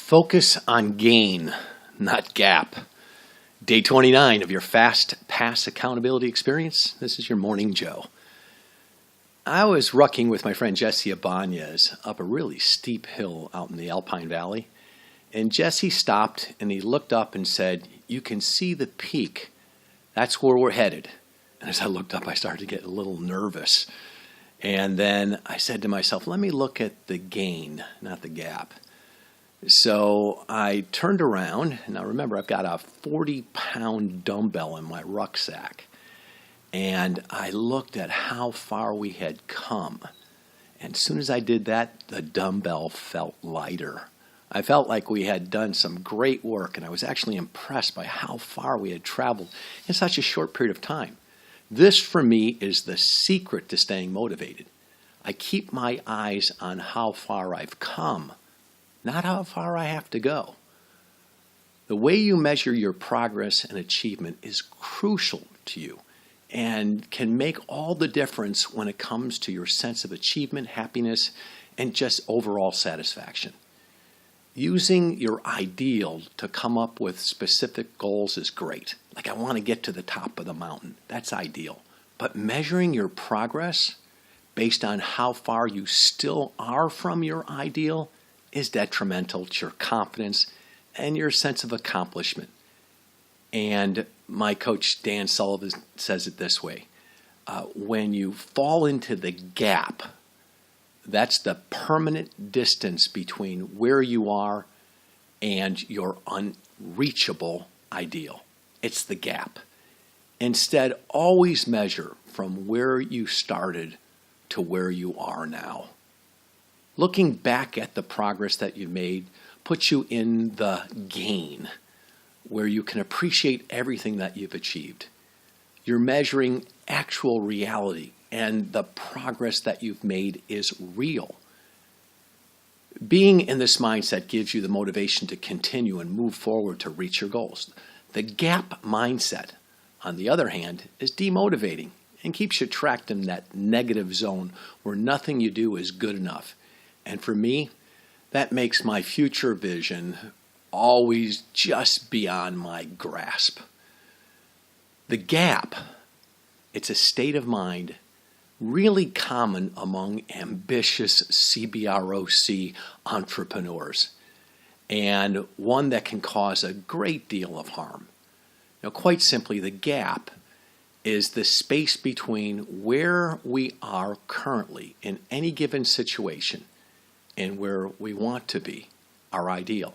Focus on gain, not gap. Day 29 of your Fast Pass Accountability Experience. This is your Morning Joe. I was rucking with my friend Jesse Ibanez up a really steep hill out in the Alpine Valley. And Jesse stopped and he looked up and said, "You can see the peak. That's where we're headed." And as I looked up, I started to get a little nervous. And then I said to myself, let me look at the gain, not the gap. So I turned around. Now remember, I've got a 40-pound dumbbell in my rucksack. And I looked at how far we had come. And as soon as I did that, the dumbbell felt lighter. I felt like we had done some great work, and I was actually impressed by how far we had traveled in such a short period of time. This, for me, is the secret to staying motivated. I keep my eyes on how far I've come, not how far I have to go. The way you measure your progress and achievement is crucial to you and can make all the difference when it comes to your sense of achievement, happiness, and just overall satisfaction. Using your ideal to come up with specific goals is great. Like, I want to get to the top of the mountain. That's ideal. But measuring your progress based on how far you still are from your ideal is detrimental to your confidence and your sense of accomplishment. And my coach, Dan Sullivan, says it this way. When you fall into the gap, that's the permanent distance between where you are and your unreachable ideal. It's the gap. Instead, always measure from where you started to where you are now. Looking back at the progress that you made puts you in the gain, where you can appreciate everything that you've achieved. You're measuring actual reality, and the progress that you've made is real. Being in this mindset gives you the motivation to continue and move forward to reach your goals. The gap mindset, on the other hand, is demotivating and keeps you trapped in that negative zone where nothing you do is good enough. And for me, that makes my future vision always just beyond my grasp. The gap, it's a state of mind really common among ambitious CBROC entrepreneurs, and one that can cause a great deal of harm. Now, quite simply, the gap is the space between where we are currently in any given situation and where we want to be, our ideal.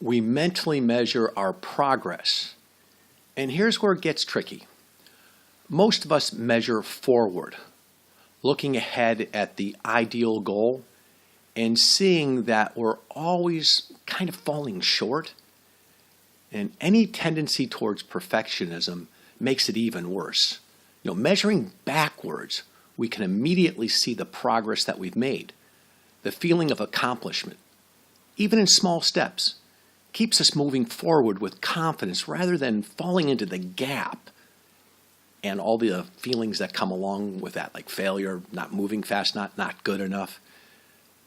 We mentally measure our progress. And here's where it gets tricky. Most of us measure forward, looking ahead at the ideal goal and seeing that we're always kind of falling short. And any tendency towards perfectionism makes it even worse. Measuring backwards, we can immediately see the progress that we've made. The feeling of accomplishment, even in small steps, keeps us moving forward with confidence rather than falling into the gap and all the feelings that come along with that, like failure, not moving fast, not good enough.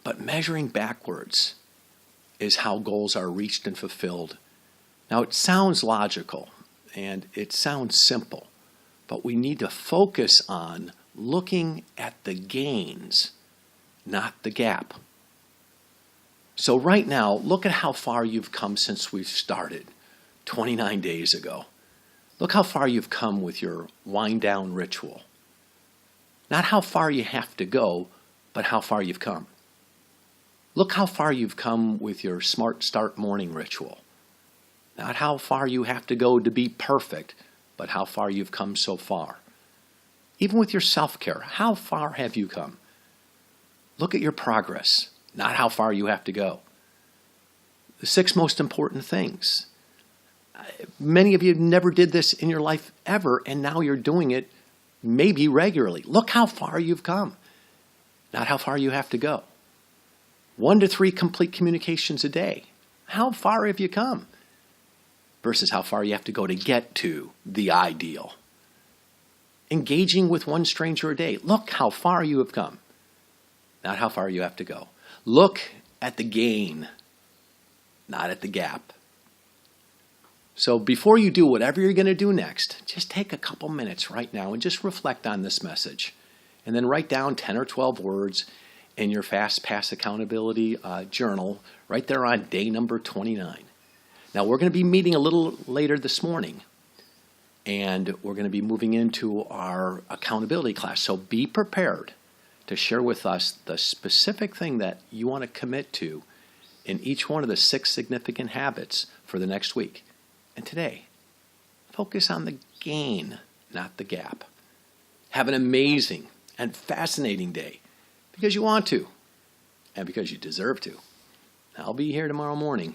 But measuring backwards is how goals are reached and fulfilled. Now, it sounds logical and it sounds simple, but we need to focus on looking at the gains, not the gap. So right now, look at how far you've come since we've started 29 days ago. Look how far you've come with your wind down ritual. Not how far you have to go, but how far you've come. Look how far you've come with your smart start morning ritual. Not how far you have to go to be perfect, but how far you've come so far. Even with your self-care, how far have you come? Look at your progress, not how far you have to go. The 6 most important things. Many of you never did this in your life ever, and now you're doing it maybe regularly. Look how far you've come, not how far you have to go. 1 to 3 complete communications a day. How far have you come? Versus how far you have to go to get to the ideal. Engaging with 1 stranger a day. Look how far you have come, not how far you have to go. Look at the gain, not at the gap. So before you do whatever you're going to do next, just take a couple minutes right now and just reflect on this message. And then write down 10 or 12 words in your Fast Pass Accountability journal right there on day number 29. Now, we're going to be meeting a little later this morning, and we're going to be moving into our accountability class. So be prepared to share with us the specific thing that you want to commit to in each one of the 6 significant habits for the next week. And today, focus on the gain, not the gap. Have an amazing and fascinating day because you want to and because you deserve to. I'll be here tomorrow morning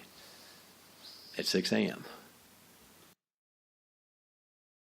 at 6 a.m.